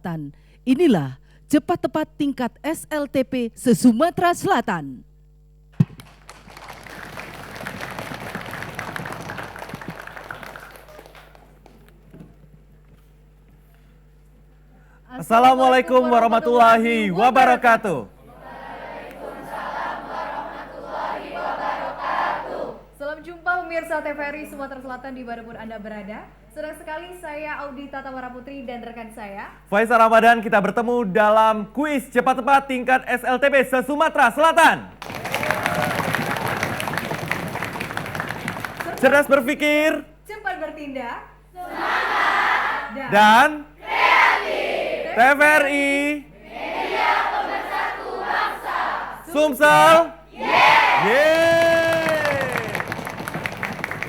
Selatan. Inilah cepat tepat tingkat SLTP se-Sumatera Selatan. Assalamualaikum warahmatullahi wabarakatuh. Salam jumpa pemirsa TVRI Sumatera Selatan dimanapun Anda berada. Senang sekali saya Audita Tamara Putri dan rekan saya Faisal Ramadan, kita bertemu dalam kuis cepat tepat tingkat SLTP se-Sumatera Selatan. Cerdas berpikir, cepat bertindak, dan TVRI Media Pemersatu Bangsa. Sumsel.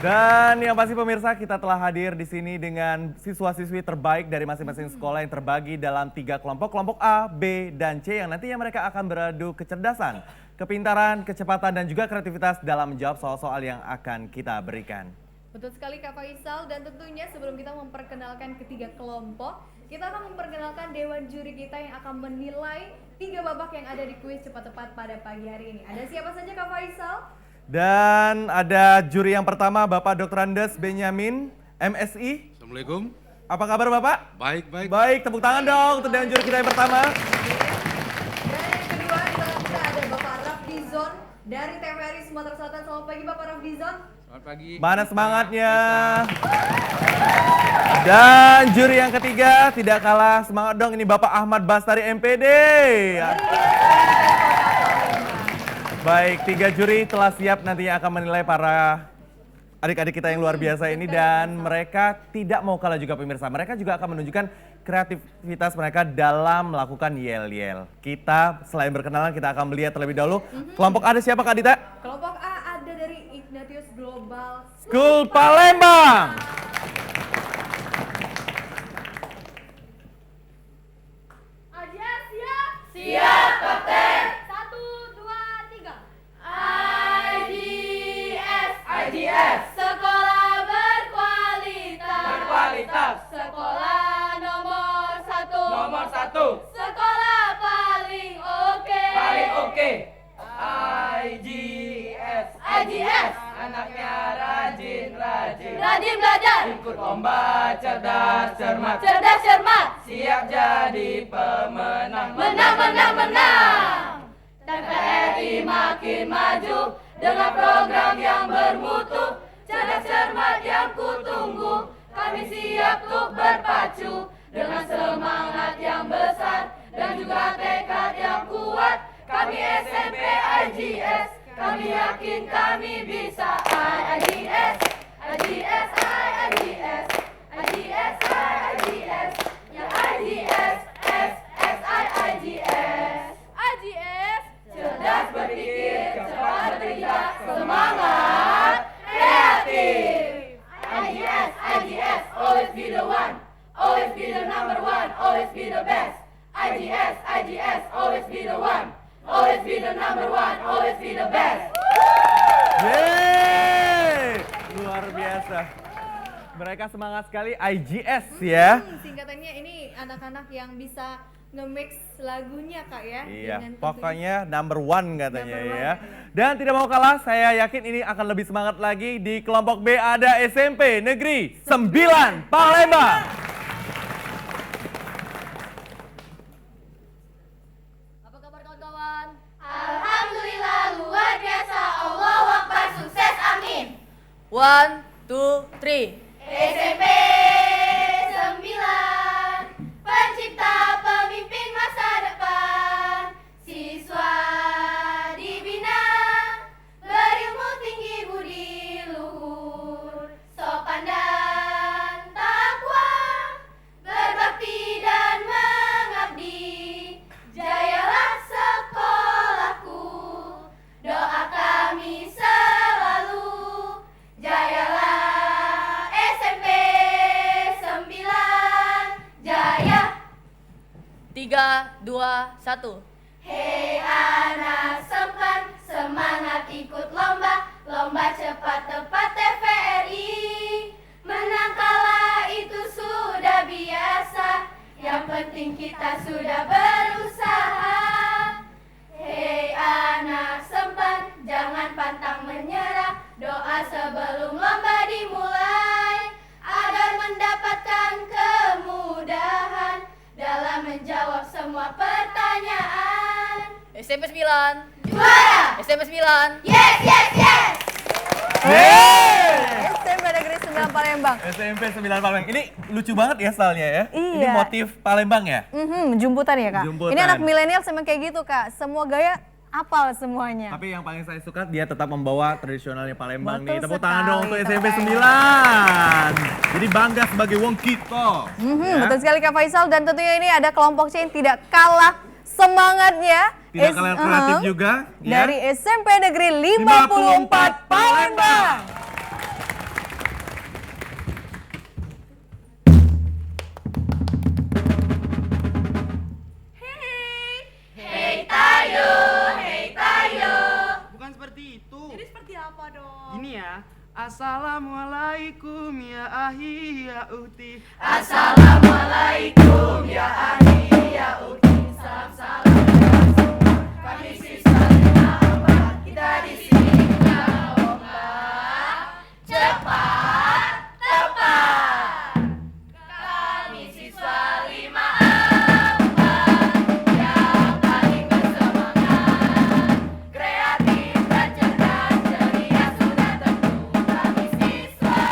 Dan yang pasti pemirsa, kita telah hadir di sini dengan siswa-siswi terbaik dari masing-masing sekolah yang terbagi dalam 3 kelompok, kelompok A, B, dan C yang nantinya mereka akan beradu kecerdasan, kepintaran, kecepatan, dan juga kreativitas dalam menjawab soal-soal yang akan kita berikan. Betul sekali Kak Faisal, dan tentunya sebelum kita memperkenalkan ketiga kelompok, kita akan memperkenalkan dewan juri kita yang akan menilai 3 babak yang ada di kuis cepat tepat pada pagi hari ini. Ada siapa saja Kak Faisal? Dan ada juri yang pertama, Bapak Dr. Andes Benyamin, MSI. Assalamualaikum. Apa kabar Bapak? Baik. Baik, tepuk tangan dong untuk dewan juri kita yang pertama. Dan yang kedua kita ada Bapak Rafdizon dari TVRI Sumatera Selatan. Selamat pagi Bapak Rafdizon. Selamat pagi. Mana semangatnya? Dan juri yang ketiga, tidak kalah semangat dong, ini Bapak Ahmad Bastari MPD. Baik, 3 juri telah siap nantinya akan menilai para adik-adik kita yang luar biasa ini, dan mereka tidak mau kalah juga pemirsa. Mereka juga akan menunjukkan kreativitas mereka dalam melakukan yel-yel. Kita selain berkenalan, kita akan melihat terlebih dahulu. Kelompok A ada siapa Kak Dita? Kelompok A ada dari Ignatius Global School Palembang. Aja siap? Siap, Kapten. 1, 2, 3. IGS. Sekolah berkualitas. Sekolah nomor 1. Sekolah paling oke. IGS. Anaknya rajin Rajin belajar. ikut lomba cerdas cermat Siap jadi pemenang menang. TVRI makin maju dengan program yang bermutu. Cerdas cermat yang kutunggu, kami siap untuk berpacu dengan semangat yang besar dan juga tekad yang kuat. Kami SMP IGS, kami yakin kami bisa. IGS, yang IGS, IGS, cerdas berpikir, cepat bertindak, semangat, kreatif. IGS, always be the one, always be the number one, always be the best. IGS, always be the one, always be the number one, always be the best. Yeay, luar biasa. Mereka semangat sekali IGS ya. Singkatannya ini anak-anak yang bisa nge-mix lagunya Kak ya. Iya, Dengan pokoknya number 1 katanya Number one, ya. Dan tidak mau kalah, saya yakin ini akan lebih semangat lagi. Di kelompok B ada SMP Negeri 9 Palembang. Apa kabar kawan-kawan? Alhamdulillah luar biasa. Allahu Akbar, sukses amin. 1, 2, 3. SMP 9, pencipta pemimpin masa depan. Siswa dibina, berilmu tinggi budi luhur, sopan dan takwa, berbakti dan mengabdi. Jayalah sekolahku, doa kami selalu. Jayalah SMP 9, jaya. 3, 2, 1. Hei anak sempan, semangat ikut lomba, lomba cepat tepat TVRI. Menang kalah itu sudah biasa, yang penting kita SMP 9. Juara. SMP 9. Yes, yes, yes. SMP Negeri 9 Palembang. SMP 9 Palembang. Ini lucu banget ya stylenya ya. Ini Iya. motif Palembang ya. Jumputan ya kak? Jumputan. Ini anak milenial memang kayak gitu kak, semua gaya apal semuanya. Tapi yang paling saya suka dia tetap membawa tradisionalnya Palembang nih. Betul Tepuk tangan dong untuk sekali, SMP tepuk 9. Jadi bangga sebagai wong kita. Ya. Betul sekali Kak Faisal, dan tentunya ini ada kelompok C yang tidak kalah semangatnya. Tidak kalah kreatif juga. Ya. Dari SMP Negeri 54 Palembang. Hey Tayo, hey Tayo. Bukan seperti itu. Jadi seperti apa dong? Ini ya. Assalamualaikum ya ahi ya uhti. Assalamualaikum ya ahi ya ukti. Salam salam dari semua. Kami siswa 54. Kita di sini kita lomba cepat tepat. Kami siswa 54 yang paling bersemangat, kreatif dan cerdas, ceria sudah tentu. Kami siswa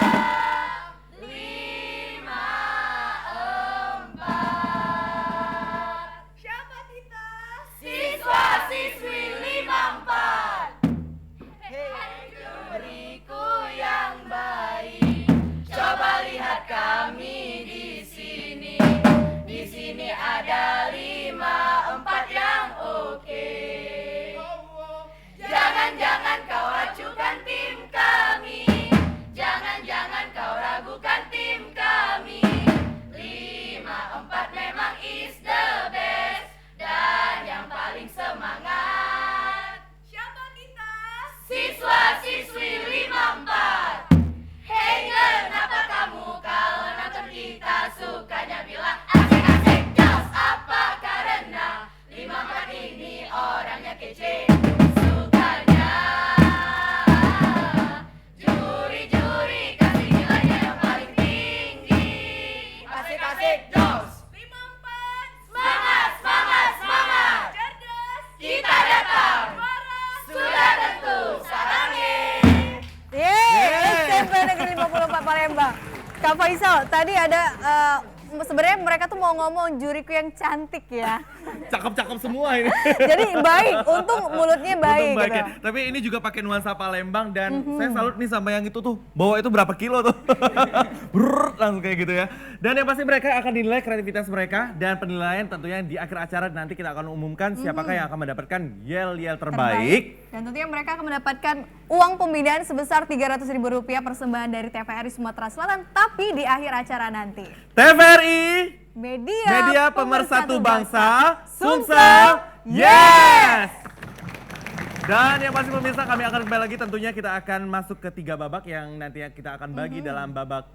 54. Siapa kita? Siswa siswi 54. Hei juriku yang baik, coba lihat kami di sini. Di sini ada 54 yang oke. Jangan-jangan kau acukan tim kami. Jangan-jangan kau ragukan tim kami. 54 memang is the best dan yang paling semangat. Siapa kita? Siswa siswi 54. Hey kenapa kamu kalau nonton kita sukanya bilang asik-asik jos? Apa karena 54 ini orangnya kece? Sukanya juri-juri kasih nilainya yang paling tinggi. Asik-asik jos. 54 semangat, semangat, semangat. Cerdas kita datang. Sudah tentu sarangi. SMP Negeri 54 Palembang. Kak Faisal, tadi ada sebenarnya mereka tuh mau ngomong juriku yang cantik ya. Cakep-cakep semua ini. Jadi baik, untung mulutnya baik. Untung baik gitu. ya. Tapi ini juga pakai nuansa Palembang dan saya salut nih sama yang itu tuh. Bawa itu berapa kilo tuh. Brrrr, langsung kayak gitu ya. Dan yang pasti mereka akan dinilai kreativitas mereka dan penilaian tentunya di akhir acara nanti kita akan umumkan siapakah yang akan mendapatkan yel-yel terbaik. Dan tentunya mereka akan mendapatkan uang pembinaan sebesar Rp300.000 persembahan dari TVRI Sumatera Selatan, tapi di akhir acara nanti. TVRI Media Pemersatu Bangsa Sumsel, yes! Dan yang pasti pemirsa, kami akan kembali lagi, tentunya kita akan masuk ke 3 babak yang nantinya kita akan bagi dalam babak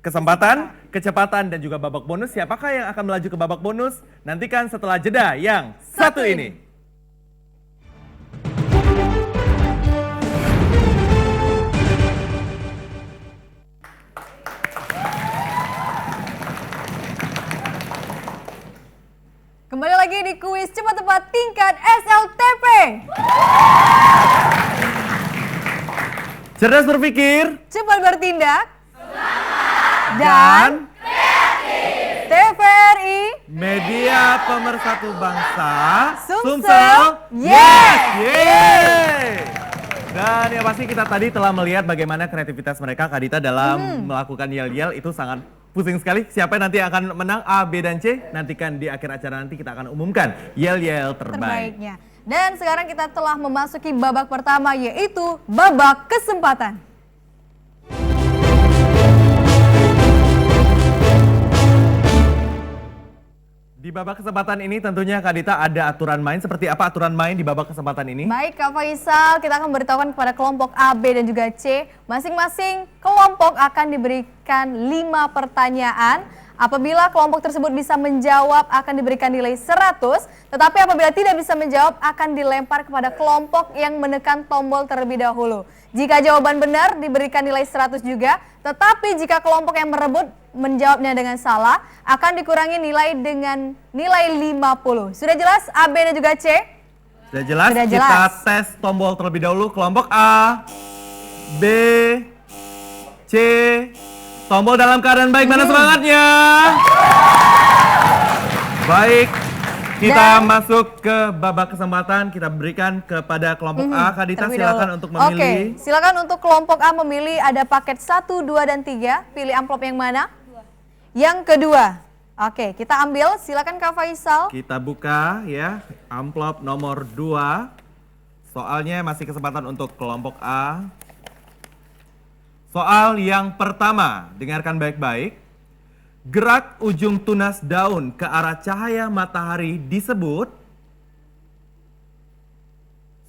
kesempatan, kecepatan, dan juga babak bonus. Siapakah yang akan melaju ke babak bonus? Nantikan setelah jeda yang satu ini. Kembali lagi di kuis cepat tepat tingkat SLTP. Cerdas berpikir Cepat bertindak. Dan TVRI Media Pemersatu Bangsa Sumsel, yes! Yeay! Dan yang pasti kita tadi telah melihat bagaimana kreativitas mereka, Kak Dita, dalam melakukan yel-yel itu sangat pusing sekali. Siapa yang nanti akan menang A, B, dan C? Nantikan di akhir acara nanti kita akan umumkan yel-yel terbaik. terbaiknya. Dan sekarang kita telah memasuki babak pertama, yaitu babak kesempatan. Di babak kesempatan ini tentunya Kak Dita ada aturan main. Seperti apa aturan main di babak kesempatan ini? Baik Kak Faisal, kita akan beritahukan kepada kelompok A, B, dan juga C. Masing-masing kelompok akan diberikan 5 pertanyaan. Apabila kelompok tersebut bisa menjawab akan diberikan nilai 100, tetapi apabila tidak bisa menjawab akan dilempar kepada kelompok yang menekan tombol terlebih dahulu. Jika jawaban benar diberikan nilai 100 juga, tetapi jika kelompok yang merebut menjawabnya dengan salah akan dikurangi nilai dengan nilai 50. Sudah jelas A, B, dan juga C? Sudah jelas? Sudah Kita jelas. tes tombol terlebih dahulu. Kelompok A, B, C. Tombol dalam keadaan baik. Mana semangatnya? Baik. Kita masuk ke babak kesempatan. Kita berikan kepada kelompok A. Kak Dita, Terlebih silakan dahulu. untuk memilih. Oke, silakan untuk kelompok A memilih ada paket 1, 2, dan 3. Pilih amplop yang mana? Yang kedua. Oke, kita ambil. Silakan Kak Faisal. Kita buka ya, amplop nomor 2. Soalnya masih kesempatan untuk kelompok A. Soal yang pertama, dengarkan baik-baik. Gerak ujung tunas daun ke arah cahaya matahari disebut.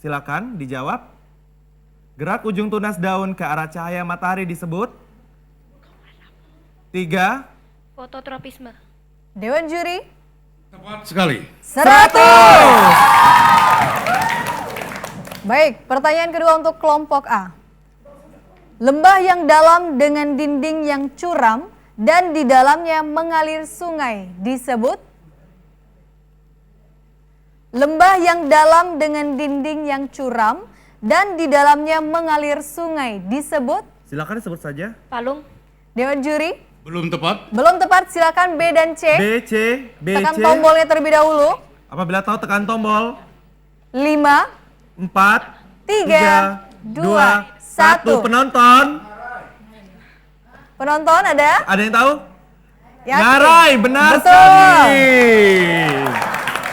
Silakan dijawab. Gerak ujung tunas daun ke arah cahaya matahari disebut. 3. Fototropisme. Dewan juri. Tepat sekali. 100. Baik, pertanyaan kedua untuk kelompok A. Lembah yang dalam dengan dinding yang curam dan di dalamnya mengalir sungai disebut. Lembah yang dalam dengan dinding yang curam dan di dalamnya mengalir sungai disebut. Silakan disebut saja. Palung. Dewan juri. Belum tepat. Belum tepat, silakan B dan C. B, C, B, Tekan C. tombolnya terlebih dahulu. Apabila tahu tekan tombol. 5, 4, 3, 2, 1. Penonton. Penonton ada? Ada yang tahu? Yakin? Ngarai, benar Betul. sekali.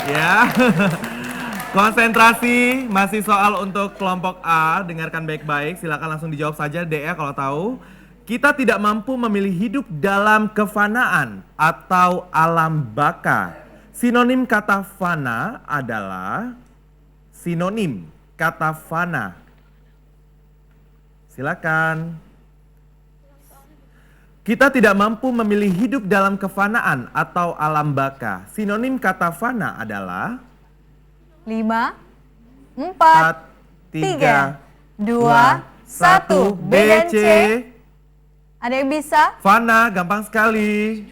Ya. Konsentrasi, masih soal untuk kelompok A. Dengarkan baik-baik, silakan langsung dijawab saja DE kalau tahu. Kita tidak mampu memilih hidup dalam kefanaan atau alam baka. Sinonim kata fana adalah sinonim kata fana. Silakan. Kita tidak mampu memilih hidup dalam kefanaan atau alam baka. Sinonim kata fana adalah 5, 4, 3, 2, 1. B dan C. Ada yang bisa? Fana, gampang sekali.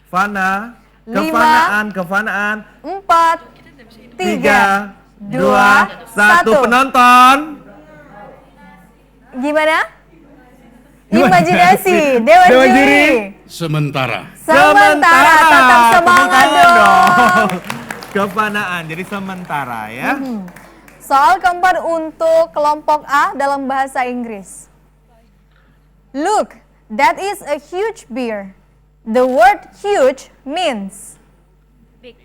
Fana, 5, kefanaan. 4, 3, 2, 1. 1. Penonton. Gimana? Imajinasi, Dewan Dewan juri. juri. Sementara. Sementara, tetap Tepuk semangat tangan dong. Kefanaan, jadi sementara ya. Soal keempat untuk kelompok A dalam bahasa Inggris. Look, that is a huge bear. The word huge means. Big.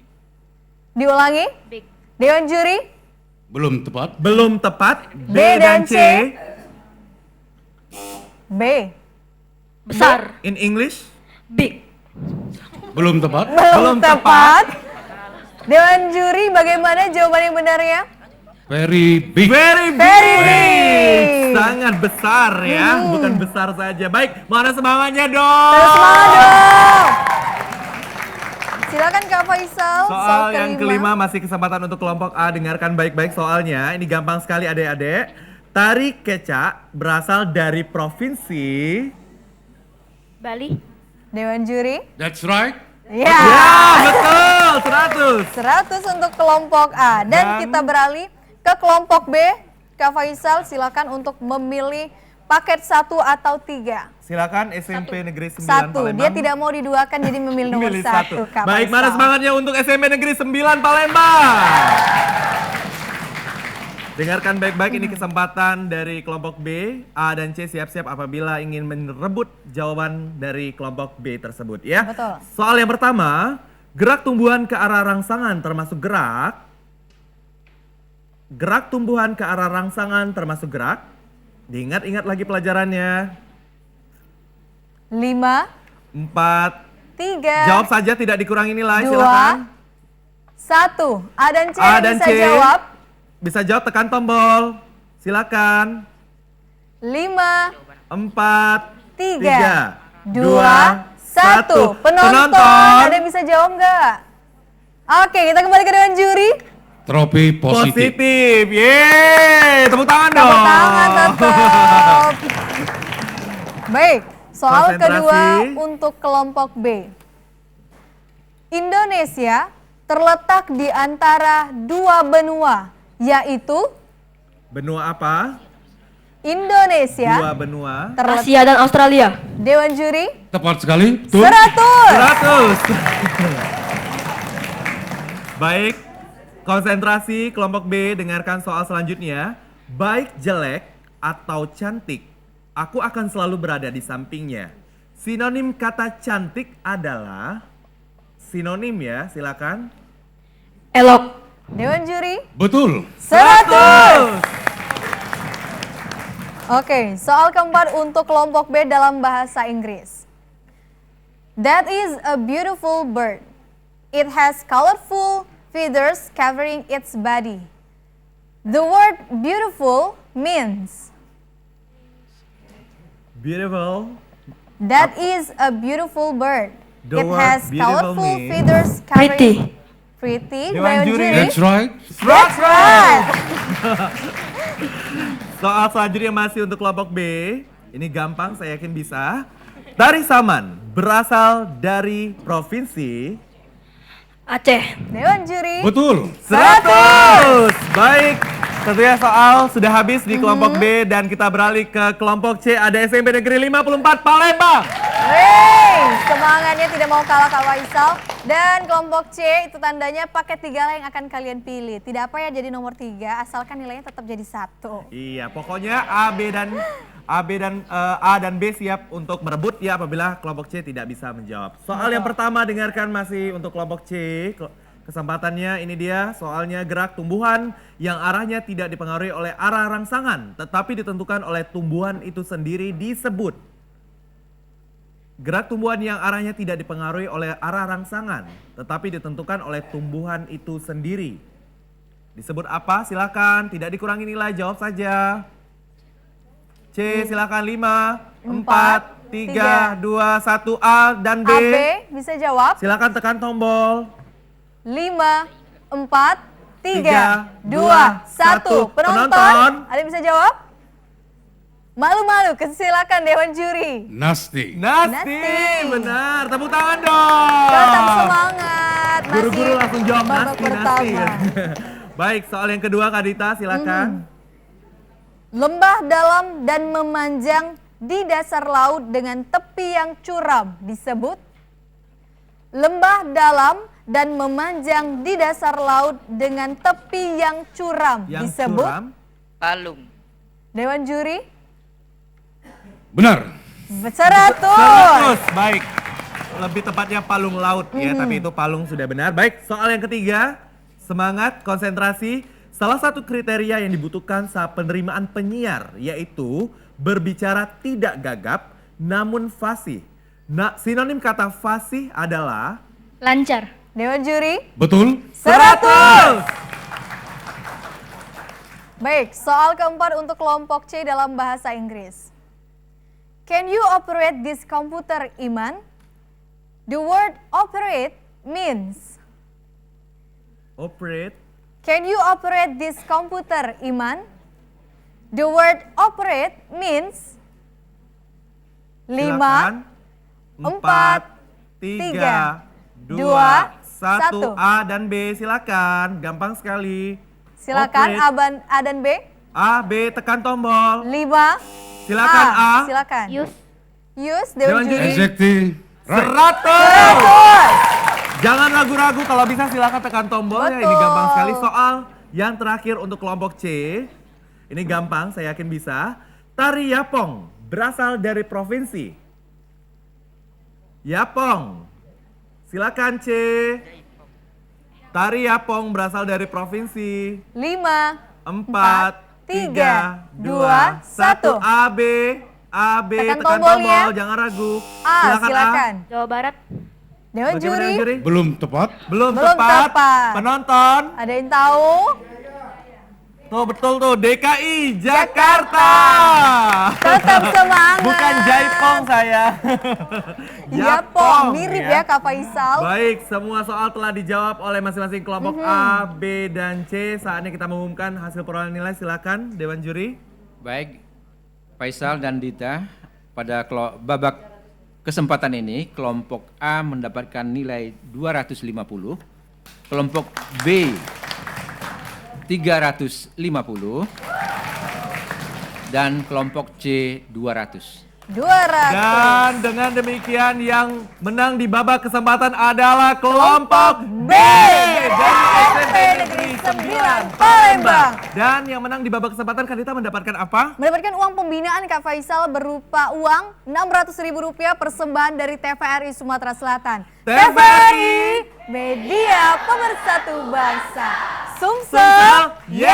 Diulangi. Big. Dewan juri. Belum tepat. Belum tepat. B, B dan dan C. C. B. Besar. In English. Big. Belum tepat. Belum tepat. Dewan juri, bagaimana jawaban yang benarnya? Very big. Very big. Very big. Sangat besar ya, bukan besar saja. Baik, mana semangatnya dong? Terus semangat dong. Silakan Kak Faisal. Soal yang kelima masih kesempatan untuk kelompok A. Dengarkan baik-baik soalnya. Ini gampang sekali adik-adik. Tari kecak berasal dari provinsi. Bali. Dewan juri. That's right. Ya. Ya, betul. 100. 100 untuk kelompok A. Dan Dan- kita beralih ke kelompok B. Kak Faisal silakan untuk memilih paket 1 atau 3. Silakan SMP Negeri 9 1. Palembang. Dia tidak mau diduakan jadi memilih nomor Milih 1. Kak Baik, Faisal. mana semangatnya untuk SMP Negeri 9 Palembang? Dengarkan baik-baik, ini kesempatan dari kelompok B. A dan C siap-siap apabila ingin merebut jawaban dari kelompok B tersebut ya. Betul. Soal yang pertama, gerak tumbuhan ke arah rangsangan termasuk gerak. Gerak tumbuhan ke arah rangsangan termasuk gerak. Diingat-ingat lagi pelajarannya. 5, 4. 3, Jawab saja, tidak dikurangi nilai, 2, silakan. 1. A dan C A dan bisa C. jawab. Bisa jawab, tekan tombol. Silakan. 5, 4, 3, 2, 1. 1. Penonton, ada yang bisa jawab nggak? Oke, kita kembali ke dewan juri. Trofi positif. Positif. Yeay, tepuk tangan dong. Tepuk tangan tetap. Baik, soal Konsentrasi. kedua untuk kelompok B. Indonesia terletak di antara dua benua, yaitu Benua apa? Indonesia. 2 benua. Asia dan Australia. Dewan juri Tepat sekali. Betul. 100. Baik, konsentrasi kelompok B, dengarkan soal selanjutnya. Baik jelek atau cantik, aku akan selalu berada di sampingnya. Sinonim kata cantik adalah, sinonim ya, silakan. Elok. Dewan juri Betul. 100. Oke, soal keempat untuk kelompok B dalam bahasa Inggris. That is a beautiful bird. It has colorful feathers covering its body. The word beautiful means. Beautiful. That is a beautiful bird. The It word has beautiful colorful means- feathers covering. Pretty. Pretty. Dewan Dewan juri. juri. That's right. That's right. Soal selanjutnya masih untuk kelompok B. Ini gampang, saya yakin bisa. Tari Saman berasal dari provinsi Aceh. Dewan juri. Betul. 100. Baik, tentunya soal sudah habis di kelompok B dan kita beralih ke kelompok C. Ada SMP Negeri 54 Palembang. Wey, semangatnya tidak mau kalah Kak Faisal. Dan kelompok C itu tandanya paket 3 yang akan kalian pilih. Tidak apa ya jadi nomor 3, asalkan nilainya tetap jadi 1. Iya, pokoknya A dan B siap untuk merebut ya apabila kelompok C tidak bisa menjawab. Soal yang pertama dengarkan masih untuk kelompok C. Kesempatannya ini dia, soalnya gerak tumbuhan yang arahnya tidak dipengaruhi oleh arah rangsangan, tetapi ditentukan oleh tumbuhan itu sendiri disebut. Gerak tumbuhan yang arahnya tidak dipengaruhi oleh arah rangsangan, tetapi ditentukan oleh tumbuhan itu sendiri. Disebut apa? Silakan, tidak dikurangi nilai, jawab saja. C, silakan 5, 4, 3, 2, 1, A dan B. AB bisa jawab. Silakan tekan tombol. 5, 4, 3, 2, 1. Penonton, ada yang bisa jawab? Malu-malu, silakan Dewan juri. Nasty. Nasti, benar. Tepuk tangan dong. Tetap semangat. Masih Guru-guru langsung jawab babak nasti, pertama. Baik, soal yang kedua Kak Dita, silakan. Lembah dalam dan memanjang di dasar laut dengan tepi yang curam disebut. Lembah dalam dan memanjang di dasar laut dengan tepi yang curam Yang disebut. curam. Palung. Dewan juri Benar. 100. Baik. Lebih tepatnya palung laut ya, tapi itu palung sudah benar. Baik, soal yang ketiga, semangat, konsentrasi. Salah satu kriteria yang dibutuhkan saat penerimaan penyiar yaitu berbicara tidak gagap namun fasih. Nah, sinonim kata fasih adalah Lancar. Dewan juri Betul. 100. Baik, soal keempat untuk kelompok C dalam bahasa Inggris. Can you operate this computer, Iman? The word operate means. Operate. Can you operate this computer, Iman? The word operate means. 5, Silakan. 4, 3, 2, 1. A dan B silakan. Gampang sekali. silakan Operate. A dan B. A, B tekan tombol. 5. Silakan A. Silakan. Use. Use, Dewan Dewan juri. Exactly. Right. 100. Jangan ragu-ragu, kalau bisa silakan tekan tombolnya. Ini Betul. gampang sekali. Soal yang terakhir untuk kelompok C. Ini gampang, saya yakin bisa. Tari Yapong berasal dari provinsi Yapong. Silakan C. Tari Yapong berasal dari provinsi 5, 4, 3, 2, 1. A, B. A, B, Tekan tekan tombolnya. tombol, jangan ragu. A, silakan. Jawa Barat. Dewan Bagaimana juri. juri? Belum tepat. Belum Belum tepat. tepat. Penonton, Ada yang tahu? tuh betul tuh DKI Jakarta. Tetap semangat. Bukan Jaipong saya. Yapong, mirip ya Kak Faisal. Baik, semua soal telah dijawab oleh masing-masing kelompok A, B, dan C. Saatnya kita mengumumkan hasil perolehan nilai. Silakan Dewan Juri. Baik, Faisal dan Dita, pada babak kesempatan ini kelompok A mendapatkan nilai 250, kelompok B 350 dan kelompok C 200. 200. Dan dengan demikian yang menang di babak kesempatan adalah kelompok B dari SMP Negeri 9 Palembang. Dan yang menang di babak kesempatan Kadita mendapatkan apa? Mendapatkan uang pembinaan Kak Faisal berupa uang Rp600.000 persembahan dari TVRI Sumatera Selatan. TVRI Media Pemersatu Bangsa. Sumsel. Yes!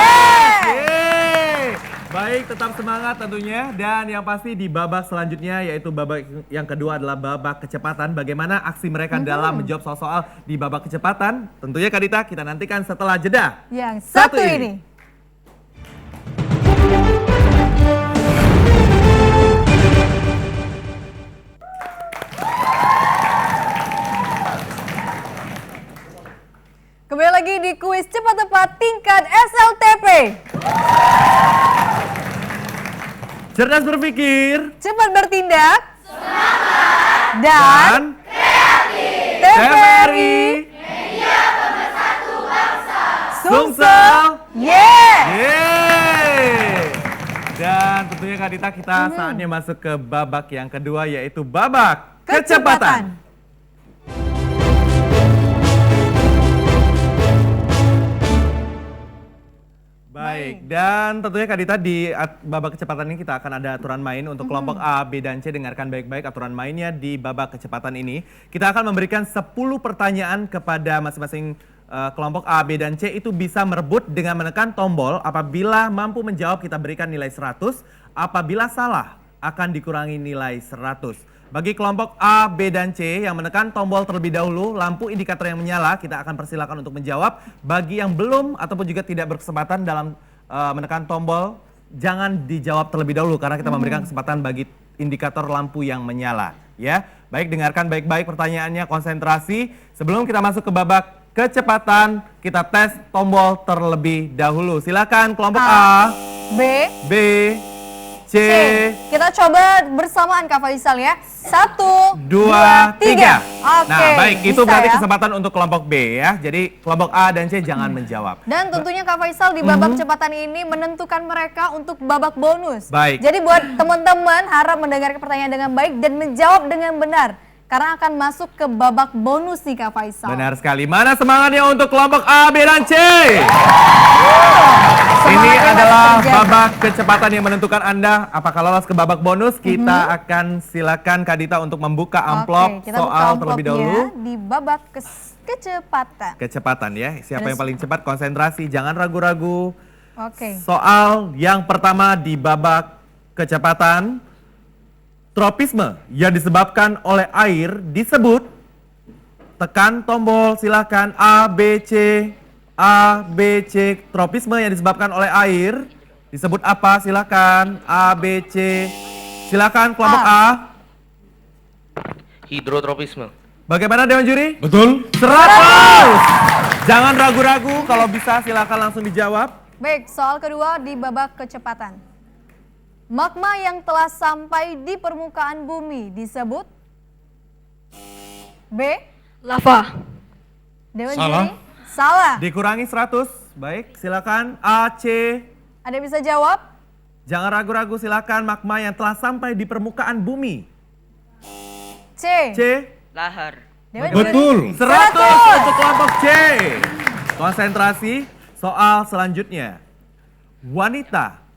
Yeay! Baik, tetap semangat tentunya. Dan yang pasti di babak selanjutnya yaitu babak yang kedua adalah babak kecepatan. Bagaimana aksi mereka dalam menjawab soal-soal di babak kecepatan? Tentunya Kadita kita nantikan setelah jeda. Yang satu ini. Kembali lagi di kuis cepat tepat tingkat SLTP. Cerdas berpikir Cepat bertindak. Semangat. Dan dan TVRI Sumsel. Yeah. Yeay! Dan tentunya Kadita kita saatnya masuk ke babak yang kedua yaitu babak kecepatan. Baik, dan tentunya Kadita di babak kecepatan ini kita akan ada aturan main untuk kelompok A, B, dan C. Dengarkan baik-baik aturan mainnya di babak kecepatan ini. Kita akan memberikan 10 pertanyaan kepada masing-masing kelompok A, B, dan C. Itu bisa merebut dengan menekan tombol. Apabila mampu menjawab kita berikan nilai 100, apabila salah akan dikurangi nilai 100. Bagi kelompok A, B, dan C yang menekan tombol terlebih dahulu, lampu indikator yang menyala, kita akan persilakan untuk menjawab. Bagi yang belum ataupun juga tidak berkesempatan dalam menekan tombol, jangan dijawab terlebih dahulu karena kita memberikan kesempatan bagi indikator lampu yang menyala. Ya, baik, dengarkan baik-baik pertanyaannya, konsentrasi. Sebelum kita masuk ke babak kecepatan, kita tes tombol terlebih dahulu. Silakan kelompok A, B, C, Kita coba bersamaan Kak Faisal ya. 1, 2, 3. Oke, Nah, baik, itu bisa berarti ya. kesempatan untuk kelompok B ya. Jadi kelompok A dan C jangan menjawab. Dan tentunya Kak Faisal di babak kecepatan ini menentukan mereka untuk babak bonus. Baik. Jadi buat teman-teman harap mendengar pertanyaan dengan baik dan menjawab dengan benar. Karena akan masuk ke babak bonus nih Kak Faisal. Benar sekali. Mana semangatnya untuk kelompok A, B, dan C? Ini Semangatnya adalah harus terjaga. babak kecepatan yang menentukan Anda apakah lolos ke babak bonus. Kita akan silakan Kadita untuk membuka amplop Oke, kita buka soal terlebih amplopnya dahulu. di babak kecepatan. Kecepatan ya. Siapa yang paling cepat? Konsentrasi, jangan ragu-ragu. Oke. Soal yang pertama di babak kecepatan. Tropisme yang disebabkan oleh air disebut, tekan tombol silakan A, B, C. A, B, C. Tropisme yang disebabkan oleh air disebut apa? Silakan A, B, C. Silakan kelompok A. Hidrotropisme. Bagaimana Dewan Juri? Betul? 100! Jangan ragu-ragu, kalau bisa silakan langsung dijawab. Baik, soal kedua di babak kecepatan. Magma yang telah sampai di permukaan bumi disebut B. Lava. Dewan Salah. Juri? Salah. Dikurangi 100. Baik, silakan A, C. Ada yang bisa jawab? Jangan ragu-ragu, silakan magma yang telah sampai di permukaan bumi. C. C. Lahar. Dewan Juri? Betul. 100 untuk kelompok C. Konsentrasi, soal selanjutnya. Wanita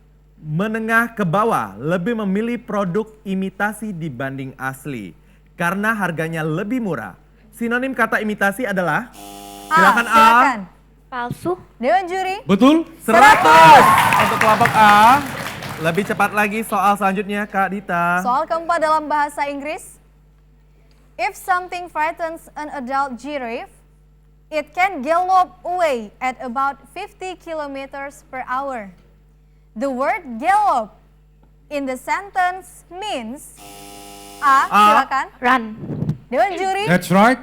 menengah ke bawah lebih memilih produk imitasi dibanding asli karena harganya lebih murah. Sinonim kata imitasi adalah silakan A. Silakan. Palsu. Dewan Juri? Betul? 100 untuk kelompok A. Lebih cepat lagi soal selanjutnya Kak Dita. Soal keempat dalam bahasa Inggris. If something frightens an adult giraffe, it can gallop away at about 50 kilometers per hour. The word gallop in the sentence means A. Silakan. Run. Dewan Juri? That's right.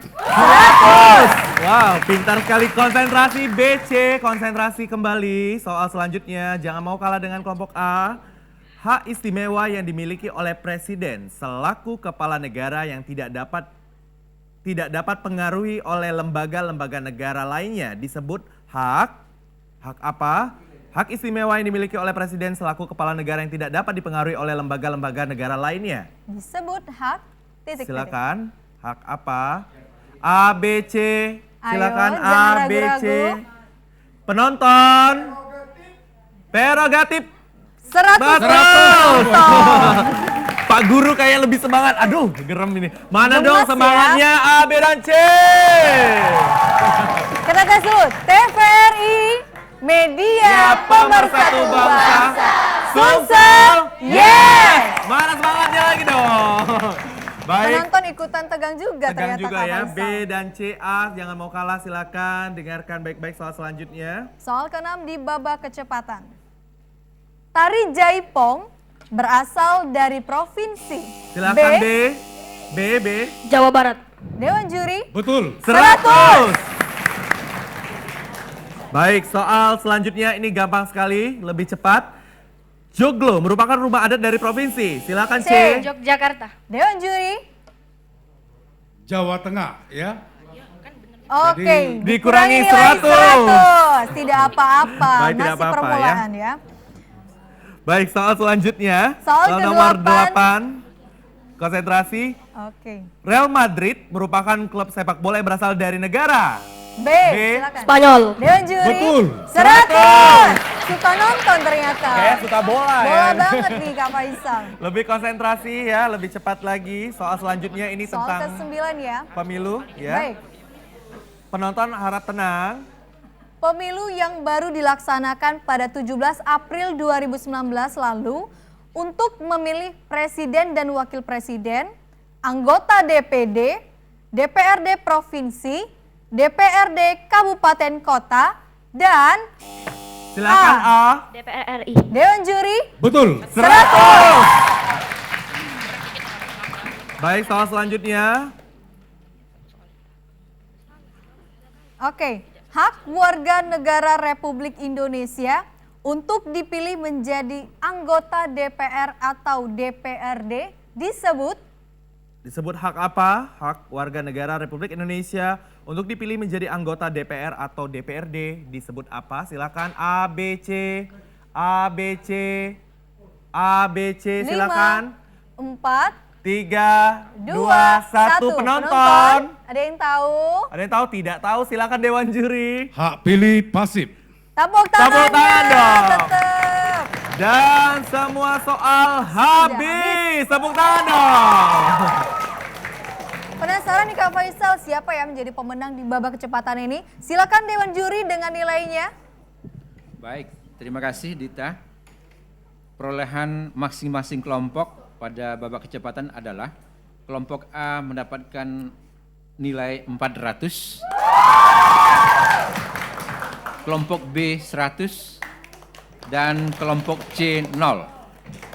Wow, pintar sekali. Konsentrasi BC, konsentrasi kembali. Soal selanjutnya, jangan mau kalah dengan kelompok A. Hak istimewa yang dimiliki oleh presiden selaku kepala negara yang tidak dapat pengaruhi oleh lembaga-lembaga negara lainnya disebut hak Hak apa? Hak istimewa yang dimiliki oleh presiden selaku kepala negara yang tidak dapat dipengaruhi oleh lembaga-lembaga negara lainnya. Disebut hak titik-titik. Silakan. Hak apa? A, B, C. Silakan Ayo, A, jangan B, C. ragu-ragu. Penonton. Prerogatif. 100 Betul. Pak Guru kayak lebih semangat. Aduh, gerem ini. Mana Gemes dong ya. semangatnya A, B, dan C? Kita tes dulu. TVRI, media pemersatu bangsa. Sumsel, yes! Mana semangatnya lagi dong? Baik. Penonton ikutan tegang juga Tegang ternyata juga Kak ya. Faisal. B dan C, A. Jangan mau kalah, silakan. Dengarkan baik-baik soal selanjutnya. Soal ke-6 di babak kecepatan. Tari Jaipong berasal dari provinsi Silakan B. B. Jawa Barat. Dewan Juri Betul. 100. Baik, soal selanjutnya ini gampang sekali, lebih cepat. Joglo merupakan rumah adat dari provinsi. Silakan C. C. Yogyakarta. Dewan Juri. Jawa Tengah ya. Oke, dikurangi nilai 100. 100. Tidak apa-apa, Baik, tidak masih apa-apa, permulaan ya. Baik, soal selanjutnya. Soal nomor ke-8. 8. Konsentrasi. Oke. Real Madrid merupakan klub sepak bola yang berasal dari negara. B, B. silakan. Spanyol. Dewan Juri. Betul. 100. Suka nonton ternyata. Kayak suka bola ya. Bola banget nih Kak Faisal. Lebih konsentrasi ya, lebih cepat lagi. Soal selanjutnya ini Soal tentang ke-9 ya. pemilu ya. Baik. Penonton harap tenang. Pemilu yang baru dilaksanakan pada 17 April 2019 lalu untuk memilih presiden dan wakil presiden, anggota DPD, DPRD provinsi, DPRD kabupaten kota, dan Silakan A. DPR RI. Dewan Juri. Betul. 100. Baik, soal selanjutnya. Oke, hak warga negara Republik Indonesia untuk dipilih menjadi anggota DPR atau DPRD disebut Disebut hak apa? Hak warga negara Republik Indonesia untuk dipilih menjadi anggota DPR atau DPRD disebut apa? Silakan A, B, C. A, B, C. A, B, C. Silakan. 5, 4, 3, 2, 1. 1. Penonton. Ada yang tahu? Ada yang tahu? Tidak tahu? Silakan Dewan Juri. Hak pilih pasif. Tepuk Tepuk tangannya. tangan dong. Tetep. Dan semua soal habis. Tepuk tangan dong. Penasaran nih Kak Faisal, siapa yang menjadi pemenang di babak kecepatan ini? Silakan Dewan Juri dengan nilainya. Baik, terima kasih Dita. Perolehan masing-masing kelompok pada babak kecepatan adalah kelompok A mendapatkan nilai 400, kelompok B 100, dan kelompok C 0.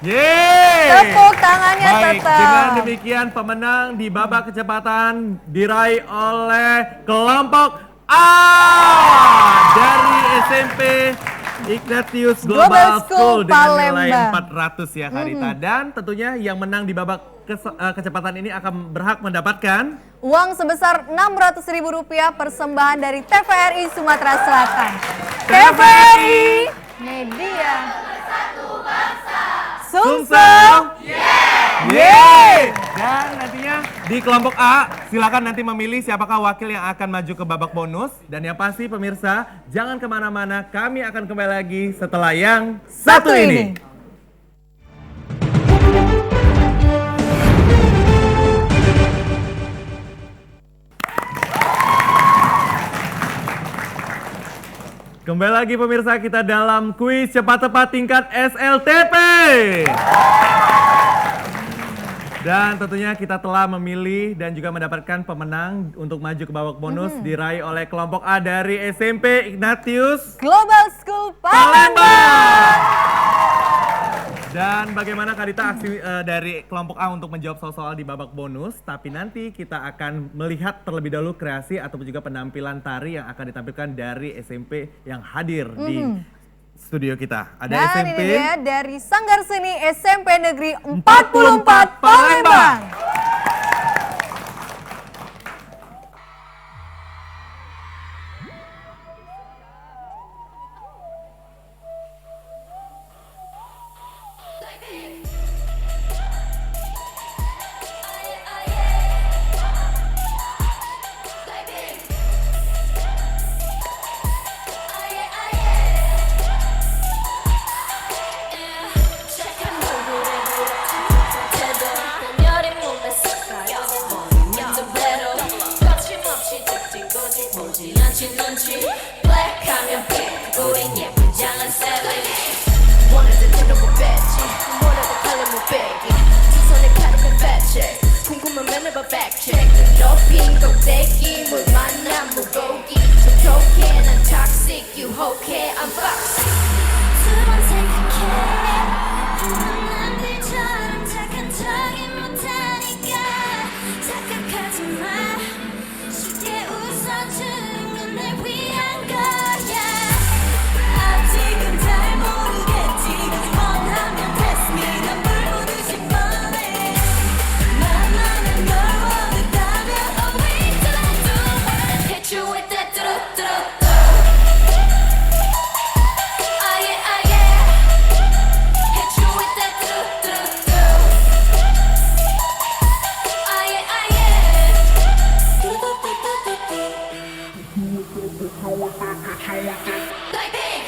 Yeay. Tepuk tangannya Baik, tetap. dengan demikian pemenang di babak kecepatan diraih oleh kelompok A dari SMP Ignatius Global School dengan nilai Palembang. 400 ya Karita. Dan tentunya yang menang di babak kecepatan ini akan berhak mendapatkan Uang sebesar Rp600.000 persembahan dari TVRI Sumatera Selatan. TVRI Media Sumsel. Yeay! Dan nantinya di kelompok A, silakan nanti memilih siapakah wakil yang akan maju ke babak bonus. Dan yang pasti pemirsa, jangan kemana-mana, kami akan kembali lagi setelah yang satu ini. Kembali lagi pemirsa, kita dalam kuis cepat tepat tingkat SLTP. Dan tentunya kita telah memilih dan juga mendapatkan pemenang untuk maju ke babak bonus diraih oleh kelompok A dari SMP Ignatius Global School Palembang. Palembang. Dan bagaimana Kadita aksi dari kelompok A untuk menjawab soal-soal di babak bonus. Tapi nanti kita akan melihat terlebih dahulu kreasi ataupun juga penampilan tari yang akan ditampilkan dari SMP yang hadir di studio kita. Ada Dan SMP ini dia dari Sanggar Seni SMP Negeri 44 Palembang. Black 하면 pink 우린 예쁜 장한 celebrity 원하던 대로 못 뺐지 원하던 color 못 빼기 두 손에 가득한 fat check 궁금하면 해봐 fact check 높인 꼭대기 물 만난 물고기 촉촉해 난 toxic 유혹해 I'm foxy 두번 생각해 난 남들처럼 착한 척이 못하니까 착각하지 마 쉽게 웃어주는 건 날 위한 거야 아직은 잘 모르겠지 원하면 test me 난 불보듯이 뻔해 만나는 걸 원했다면 oh wait till I do it hit you with that do-do-do-do ah yeah ah yeah hit you with that do-do-do-do ah yeah ah yeah Like pink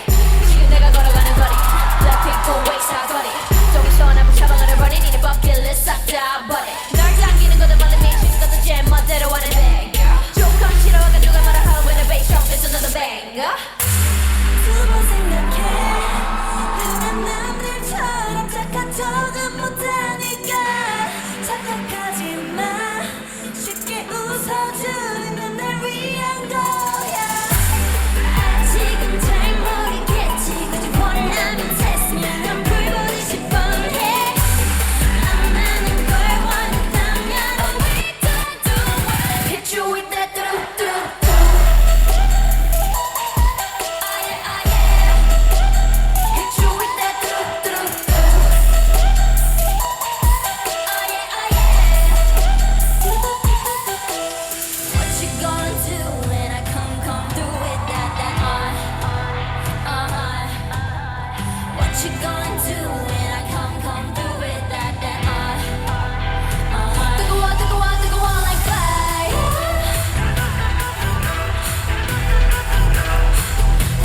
지금 내가 걸어가는 거리 Blackpink 고웨이 사거리 저기서 날 붙잡아가는 running 니네 bucket list 싹 다 버려 널 당기는 거든 말린 미치는 것도 제 멋대로 하는 데 조금 싫어하가 누가 말아 how in a bass shop it's another banger 두 번 생각해 난 남들처럼 착한 척은 못하니까 착각하지 마 쉽게 웃어주는 건 날 위한 거야 아직은 잘 모르겠지 굳이 원하면 test me 난 불보듯이 뻔해 만나는 걸 원했다면 oh wait till I do it hit you with that do-do-do ah yeah ah yeah hit you with that do-do-do ah yeah ah yeah what you gonna do when I come through with that what you gonna do when I come through with that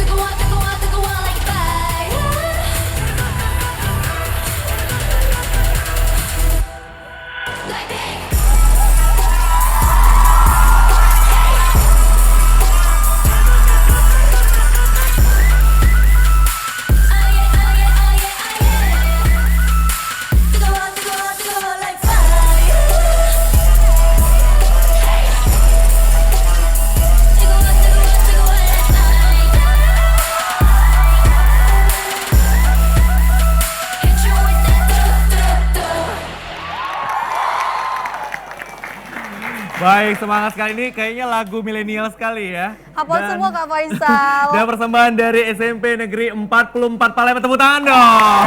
뜨거워 like fire 뜨거워 like fire like pink ah yeah ah yeah ah yeah ah yeah 뜨거워 like fire 뜨거워 like fire hit you with that do-do-do Baik, semangat sekali ini kayaknya lagu milenial sekali ya. Hafal Dan- semua Kak Faisal. Dan persembahan dari SMP Negeri 44 Palembang, tepuk tangan dong.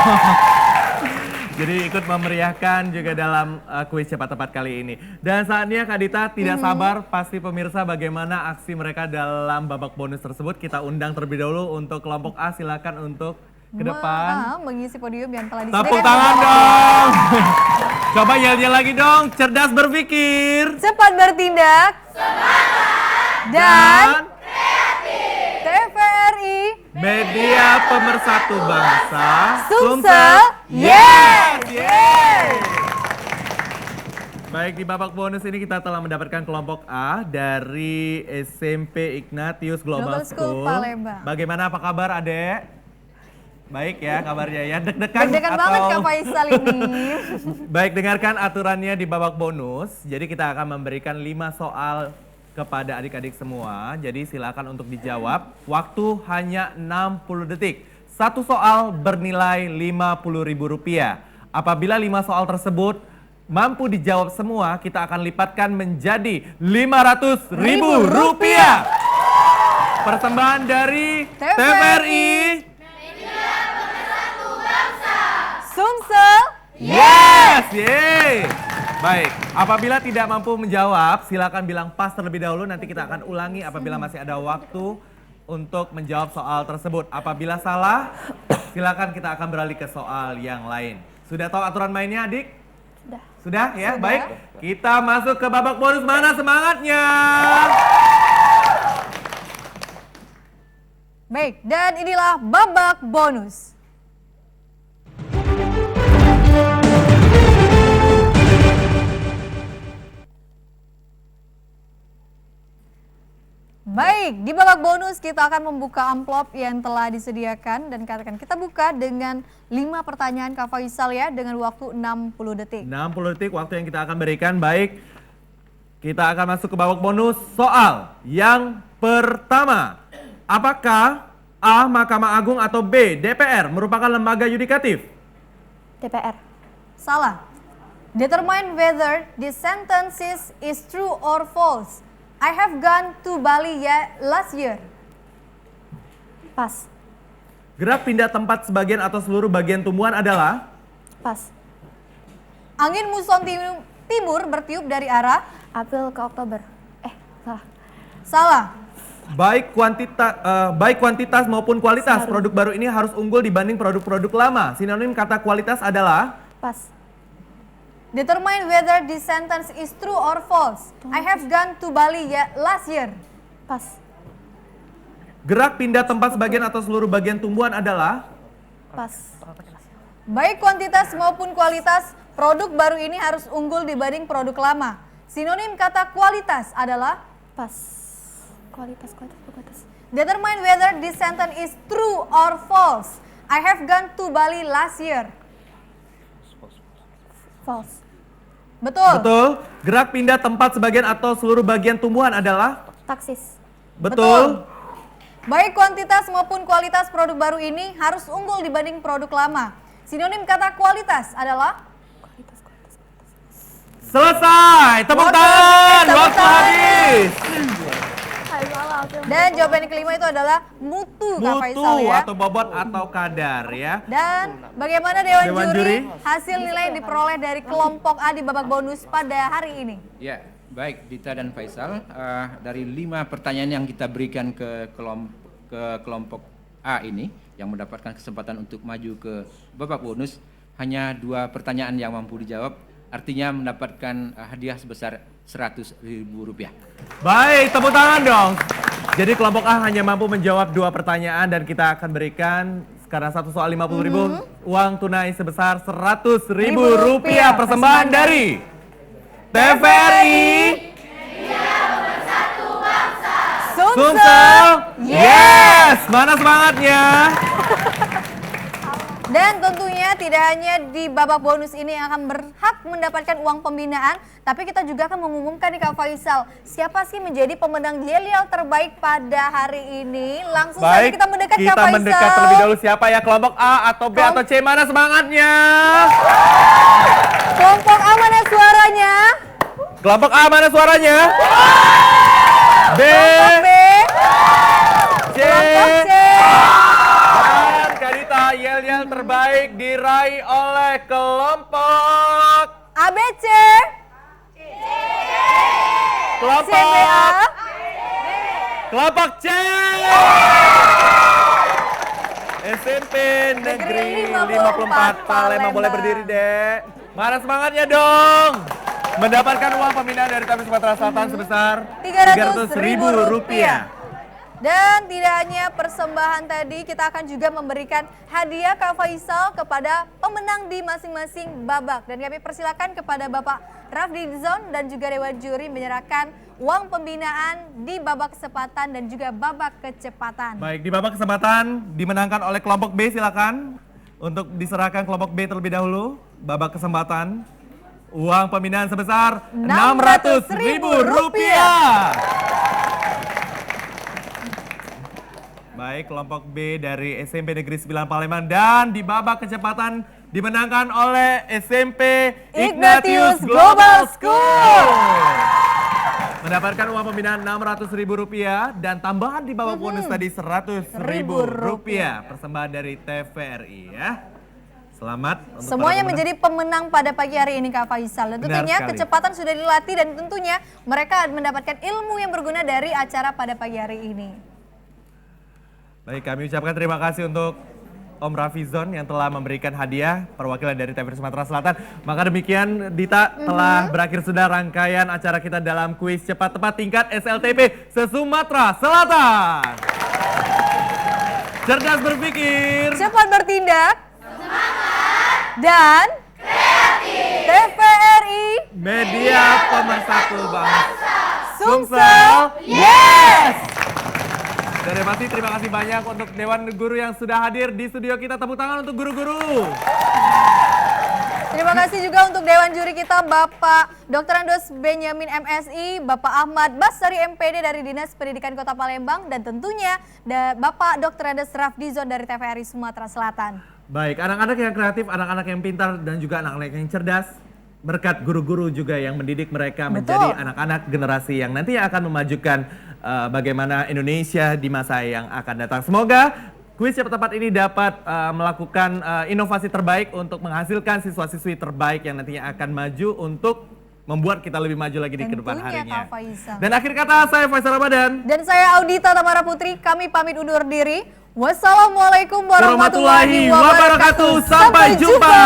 Jadi ikut memeriahkan juga dalam kuis cepat tepat kali ini. Dan saatnya Kak Dita tidak sabar pasti pemirsa bagaimana aksi mereka dalam babak bonus tersebut. Kita undang terlebih dahulu untuk kelompok A, silakan untuk ke depan. Mengisi podium yang telah Tepuk disediakan. tangan dong. Coba yel-yel lagi dong, cerdas berpikir. Cepat bertindak. Dan TVRI Media Pemersatu Bangsa Sumsel. Yes! Yeay! Baik, di babak bonus ini kita telah mendapatkan kelompok A dari SMP Ignatius Global Global School School. Palembang. Bagaimana, apa kabar adek? Baik ya kabarnya ya, deg-degan Deg-degan banget Kak Faisal ini. Baik, dengarkan aturannya di babak bonus. Jadi kita akan memberikan 5 soal kepada adik-adik semua. Jadi silakan untuk dijawab. Waktu hanya 60 detik. Satu soal bernilai Rp50.000. Apabila 5 soal tersebut mampu dijawab semua, kita akan lipatkan menjadi Rp500.000. Persembahan dari TVRI. Sumsel. Yes, yeay. Baik, apabila tidak mampu menjawab, silakan bilang pas terlebih dahulu. Nanti kita akan ulangi apabila masih ada waktu untuk menjawab soal tersebut. Apabila salah, silakan kita akan beralih ke soal yang lain. Sudah tahu aturan mainnya, adik? Sudah ya, Sudah. baik. Kita masuk ke babak bonus, mana semangatnya? Baik, dan inilah babak bonus. Baik, di babak bonus kita akan membuka amplop yang telah disediakan dan katakan kita buka dengan 5 pertanyaan Kak Faisal ya dengan waktu 60 detik. 60 detik waktu yang kita akan berikan. Baik, kita akan masuk ke babak bonus. Soal yang pertama, apakah A. Mahkamah Agung atau B. DPR merupakan lembaga yudikatif? DPR. Salah. Determine whether this sentence is true or false. I have gone to Bali last year. Pas. Gerak pindah tempat sebagian atau seluruh bagian tumbuhan adalah? Pas. Angin muson timur bertiup dari arah? April ke Oktober. Salah. Salah. Baik kuantitas maupun kualitas produk baru ini harus unggul dibanding produk-produk lama. Sinonim kata kualitas adalah? Pas. Determine whether this sentence is true or false. I have gone to Bali last year. Pas. Gerak pindah tempat sebagian atau seluruh bagian tumbuhan adalah? Pas. Baik kuantitas maupun kualitas produk baru ini harus unggul dibanding produk lama. Sinonim kata kualitas adalah? Pas. Kualitas. Determine whether this sentence is true or false. I have gone to Bali last year. False. Betul. Betul. Gerak pindah tempat sebagian atau seluruh bagian tumbuhan adalah? Taksis. Betul. Baik kuantitas maupun kualitas produk baru ini harus unggul dibanding produk lama. Sinonim kata kualitas adalah? Selesai. Tepuk tangan. Waktu habis. Dan jawaban yang kelima itu adalah mutu, Kak Faisal Mutu ya. atau bobot atau kadar ya. Dan bagaimana Dewan Dewan Juri Juri? hasil nilai yang diperoleh dari kelompok A di babak bonus pada hari ini? Ya, baik Dita dan Faisal, dari 5 pertanyaan yang kita berikan ke kelompok A ini yang mendapatkan kesempatan untuk maju ke babak bonus, hanya 2 pertanyaan yang mampu dijawab, artinya mendapatkan hadiah sebesar Rp100.000. Baik, tepuk tangan dong. Jadi kelompok A hanya mampu menjawab 2 pertanyaan dan kita akan berikan karena satu soal 50.000 uang tunai sebesar Rp100.000 persembahan dari TVRI Sumsel. Yes, mana semangatnya? Dan tentunya tidak hanya di babak bonus ini yang akan berhak mendapatkan uang pembinaan, tapi kita juga akan mengumumkan nih Kak Faisal, siapa sih menjadi pemenang yel-yel terbaik pada hari ini. Langsung saja kita mendekat Kak Faisal. Kita mendekat terlebih dahulu, siapa ya, kelompok A atau B atau C, mana semangatnya? Kelompok A mana suaranya? Kelompok A mana suaranya? B. Kelompok B. C. Kelompok C. Dan Kadita, yel-yel terbaik diraih oleh kelompok ABC. Kelompok CBA. Kelompok C. SMP Negeri 54 Palembang. Boleh berdiri, Dek. Mana semangatnya dong? Mendapatkan uang pembinaan dari TVRI Sumatera Selatan sebesar Rp300.000. Dan tidak hanya persembahan tadi, kita akan juga memberikan hadiah Kak Faisal kepada pemenang di masing-masing babak. Dan kami persilakan kepada Bapak Rafdi Zon dan juga Dewan Juri menyerahkan uang pembinaan di babak kesempatan dan juga babak kecepatan. Baik, di babak kesempatan dimenangkan oleh kelompok B, silakan. Untuk diserahkan kelompok B terlebih dahulu, babak kesempatan. Uang pembinaan sebesar Rp600.000. Baik, kelompok B dari SMP Negeri 9 Palembang dan di babak kecepatan dimenangkan oleh SMP Ignatius Global School. Mendapatkan uang pembinaan Rp600.000 dan tambahan di babak bonus tadi Rp100.000. Persembahan dari TVRI ya. Selamat untuk Semuanya para pemenang. menjadi pemenang pada pagi hari ini Kak Faisal. Dan Benar tentunya sekali. kecepatan sudah dilatih dan tentunya mereka mendapatkan ilmu yang berguna dari acara pada pagi hari ini. Baik, kami ucapkan terima kasih untuk Om Rafizon yang telah memberikan hadiah perwakilan dari TVRI Sumatera Selatan. Maka demikian Dita telah berakhir sudah rangkaian acara kita dalam kuis cepat tepat tingkat SLTP se-Sumatera Selatan. Cerdas berpikir, Cepat bertindak, semangat, dan kreatif. TVRI media pemersatu bangsa. Sumsel, Yes! pasti terima kasih banyak untuk Dewan Guru yang sudah hadir di studio kita. Tepuk tangan untuk guru-guru. Terima kasih juga untuk Dewan Juri kita Bapak Dr. Andos Benyamin MSI, Bapak Ahmad Basari MPD dari Dinas Pendidikan Kota Palembang, dan tentunya Bapak Dr. Andes Rafdizon dari TVRI Sumatera Selatan. Baik, anak-anak yang kreatif, anak-anak yang pintar, dan juga anak-anak yang cerdas. Berkat guru-guru juga yang mendidik mereka menjadi anak-anak generasi yang nantinya akan memajukan bagaimana Indonesia di masa yang akan datang. Semoga kuis cepat tepat ini dapat melakukan inovasi terbaik untuk menghasilkan siswa-siswi terbaik yang nantinya akan maju untuk membuat kita lebih maju lagi di kedepan harinya. Kak Faisal. Dan akhir kata, saya Faisal Ramadan. Dan saya Audita Tamara Putri, kami pamit undur diri. Wassalamualaikum warahmatullahi wabarakatuh. Sampai jumpa.